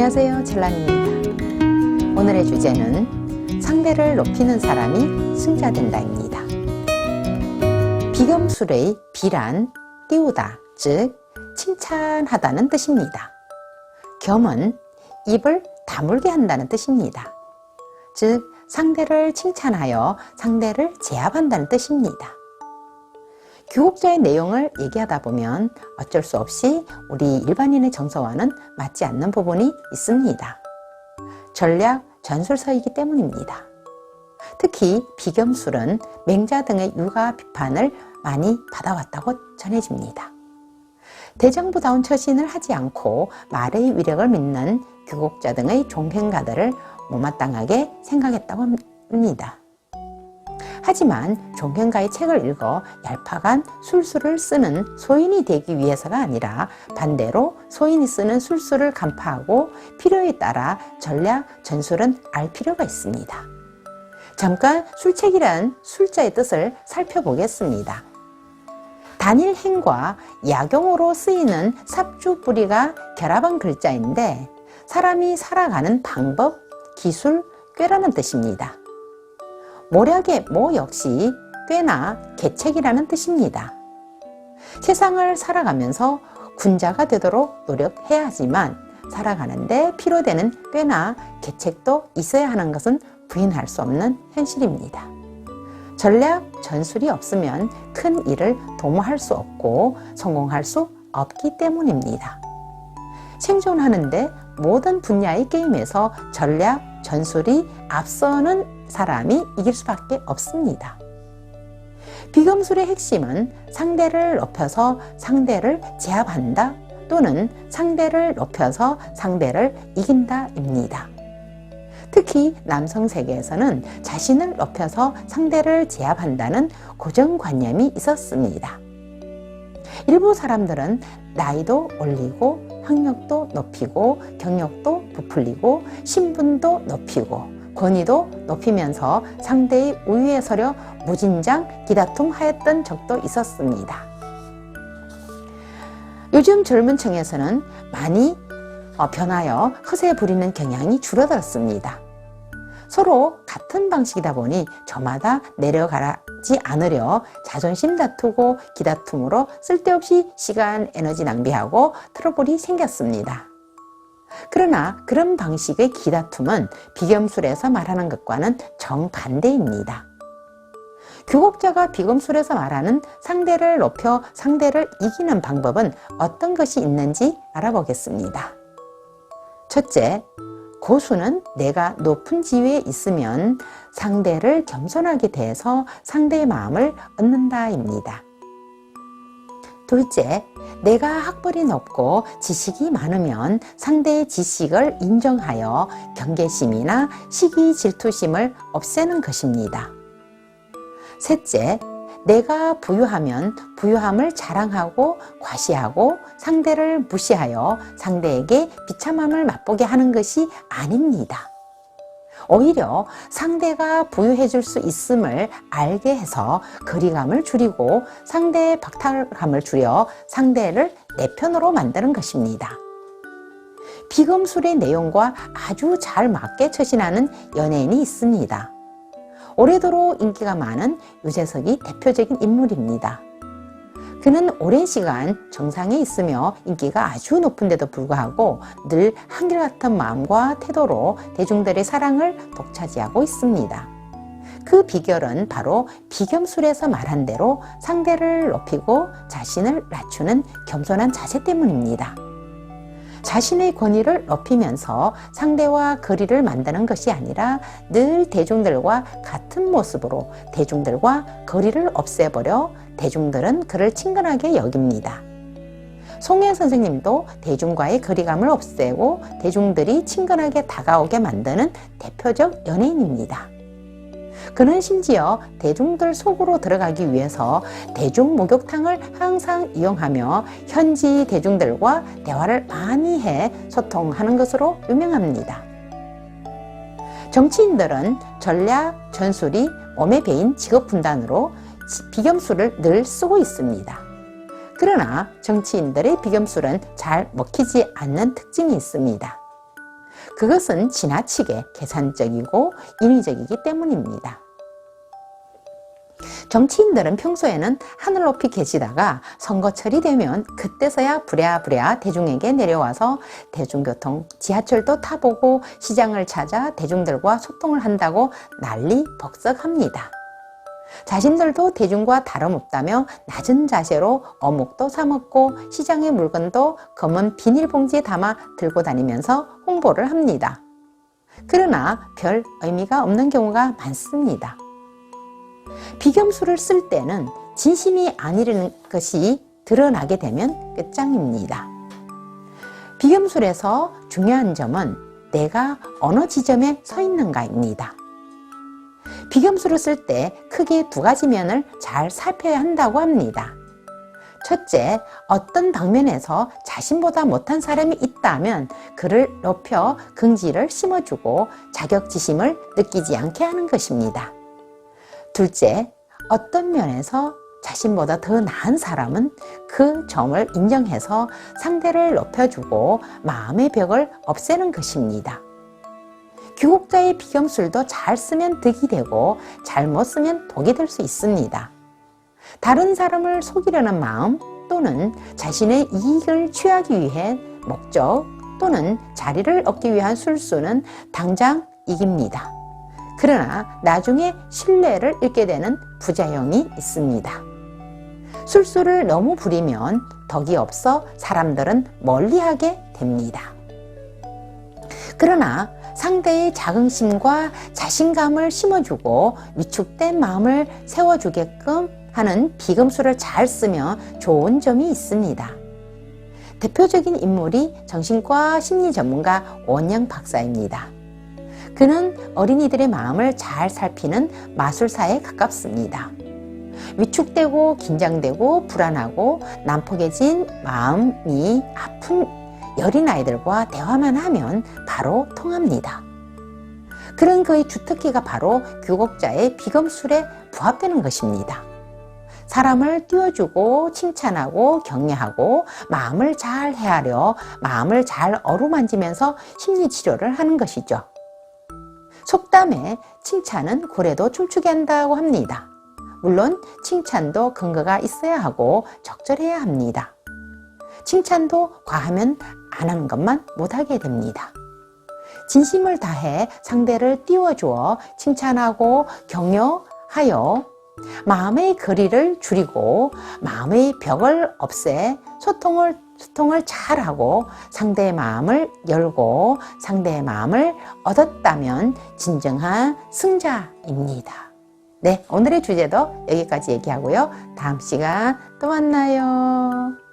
안녕하세요, 첼란입니다. 오늘의 주제는 상대를 높이는 사람이 승자된다입니다. 비경술의 비란 띄우다, 즉 칭찬하다는 뜻입니다. 겸은 입을 다물게 한다는 뜻입니다. 즉 상대를 칭찬하여 상대를 제압한다는 뜻입니다. 교국자의 내용을 얘기하다 보면 어쩔 수 없이 우리 일반인의 정서와는 맞지 않는 부분이 있습니다. 전략, 전술서이기 때문입니다. 특히 비겸술은 맹자 등의 유가 비판을 많이 받아왔다고 전해집니다. 대장부다운 처신을 하지 않고 말의 위력을 믿는 교국자 등의 종행가들을 못마땅하게 생각했다고 합니다. 하지만 종행가의 책을 읽어 얄팍한 술수를 쓰는 소인이 되기 위해서가 아니라 반대로 소인이 쓰는 술수를 간파하고 필요에 따라 전략, 전술은 알 필요가 있습니다. 잠깐 술책이란 술자의 뜻을 살펴보겠습니다. 단일행과 약용어로 쓰이는 삽주 뿌리가 결합한 글자인데 사람이 살아가는 방법, 기술, 꾀라는 뜻입니다. 모략의 모 역시 꾀나 계책이라는 뜻입니다. 세상을 살아가면서 군자가 되도록 노력해야 하지만 살아가는데 필요되는 꾀나 계책도 있어야 하는 것은 부인할 수 없는 현실입니다. 전략, 전술이 없으면 큰 일을 도모할 수 없고 성공할 수 없기 때문입니다. 생존하는데 모든 분야의 게임에서 전략, 전술이 앞서는 사람이 이길 수밖에 없습니다. 비겸술의 핵심은 상대를 높여서 상대를 제압한다 또는 상대를 높여서 상대를 이긴다입니다. 특히 남성 세계에서는 자신을 높여서 상대를 제압한다는 고정관념이 있었습니다. 일부 사람들은 나이도 올리고 학력도 높이고 경력도 부풀리고 신분도 높이고 권위도 높이면서 상대의 우위에 서려 무진장 기다툼하였던 적도 있었습니다. 요즘 젊은 층에서는 많이 변하여 허세 부리는 경향이 줄어들었습니다. 서로 같은 방식이다 보니 저마다 내려가지 않으려 자존심 다투고 기다툼으로 쓸데없이 시간, 에너지 낭비하고 트러블이 생겼습니다. 그러나 그런 방식의 기다툼은 비겸술에서 말하는 것과는 정반대입니다. 교국자가 비겸술에서 말하는 상대를 높여 상대를 이기는 방법은 어떤 것이 있는지 알아보겠습니다. 첫째, 고수는 내가 높은 지위에 있으면 상대를 겸손하게 대해서 상대의 마음을 얻는다입니다. 둘째, 내가 학벌이 높고 지식이 많으면 상대의 지식을 인정하여 경계심이나 시기 질투심을 없애는 것입니다. 셋째, 내가 부유하면 부유함을 자랑하고 과시하고 상대를 무시하여 상대에게 비참함을 맛보게 하는 것이 아닙니다. 오히려 상대가 부유해 줄 수 있음을 알게 해서 거리감을 줄이고 상대의 박탈감을 줄여 상대를 내 편으로 만드는 것입니다. 비겸술의 내용과 아주 잘 맞게 처신하는 연예인이 있습니다. 오래도록 인기가 많은 유재석이 대표적인 인물입니다. 그는 오랜 시간 정상에 있으며 인기가 아주 높은데도 불구하고 늘 한결같은 마음과 태도로 대중들의 사랑을 독차지하고 있습니다. 그 비결은 바로 비겸술에서 말한 대로 상대를 높이고 자신을 낮추는 겸손한 자세 때문입니다. 자신의 권위를 높이면서 상대와 거리를 만드는 것이 아니라 늘 대중들과 같은 모습으로 대중들과 거리를 없애버려 대중들은 그를 친근하게 여깁니다. 송혜 선생님도 대중과의 거리감을 없애고 대중들이 친근하게 다가오게 만드는 대표적 연예인입니다. 그는 심지어 대중들 속으로 들어가기 위해서 대중 목욕탕을 항상 이용하며 현지 대중들과 대화를 많이 해 소통하는 것으로 유명합니다. 정치인들은 전략, 전술이 몸에 배인 직업분단으로 비겸술을 늘 쓰고 있습니다. 그러나 정치인들의 비겸술은 잘 먹히지 않는 특징이 있습니다. 그것은 지나치게 계산적이고 인위적이기 때문입니다. 정치인들은 평소에는 하늘 높이 계시다가 선거철이 되면 그때서야 부랴부랴 대중에게 내려와서 대중교통, 지하철도 타보고 시장을 찾아 대중들과 소통을 한다고 난리 법석합니다. 자신들도 대중과 다름없다며 낮은 자세로 어묵도 사먹고 시장의 물건도 검은 비닐봉지에 담아 들고 다니면서 홍보를 합니다. 그러나 별 의미가 없는 경우가 많습니다. 비경수를 쓸 때는 진심이 아니라는 것이 드러나게 되면 끝장입니다. 비경술에서 중요한 점은 내가 어느 지점에 서 있는가입니다. 비경수를 쓸 때 크게 두 가지 면을 잘 살펴야 한다고 합니다. 첫째, 어떤 방면에서 자신보다 못한 사람이 있다면 그를 높여 긍지를 심어주고 자격지심을 느끼지 않게 하는 것입니다. 둘째, 어떤 면에서 자신보다 더 나은 사람은 그 점을 인정해서 상대를 높여주고 마음의 벽을 없애는 것입니다. 규곡자의 비경술도 잘 쓰면 득이 되고 잘못 쓰면 독이 될 수 있습니다. 다른 사람을 속이려는 마음 또는 자신의 이익을 취하기 위해 목적 또는 자리를 얻기 위한 술수는 당장 이깁니다. 그러나 나중에 신뢰를 잃게 되는 부작용이 있습니다. 술수를 너무 부리면 덕이 없어 사람들은 멀리하게 됩니다. 그러나 상대의 자긍심과 자신감을 심어주고 위축된 마음을 세워주게끔 하는 비금수를 잘 쓰면 좋은 점이 있습니다. 대표적인 인물이 정신과 심리 전문가 원영 박사입니다. 그는 어린이들의 마음을 잘 살피는 마술사에 가깝습니다. 위축되고 긴장되고 불안하고 난폭해진 마음이 아픈 여린 아이들과 대화만 하면 바로 통합니다. 그런 그의 주특기가 바로 규곡자의 비검술에 부합되는 것입니다. 사람을 띄워주고 칭찬하고 격려하고 마음을 잘 헤아려 마음을 잘 어루만지면서 심리치료를 하는 것이죠. 속담에 칭찬은 고래도 춤추게 한다고 합니다. 물론 칭찬도 근거가 있어야 하고 적절해야 합니다. 칭찬도 과하면 안 하는 것만 못하게 됩니다. 진심을 다해 상대를 띄워주어 칭찬하고 격려하여 마음의 거리를 줄이고 마음의 벽을 없애 소통을 잘하고 상대의 마음을 열고 상대의 마음을 얻었다면 진정한 승자입니다. 네, 오늘의 주제도 여기까지 얘기하고요. 다음 시간 또 만나요.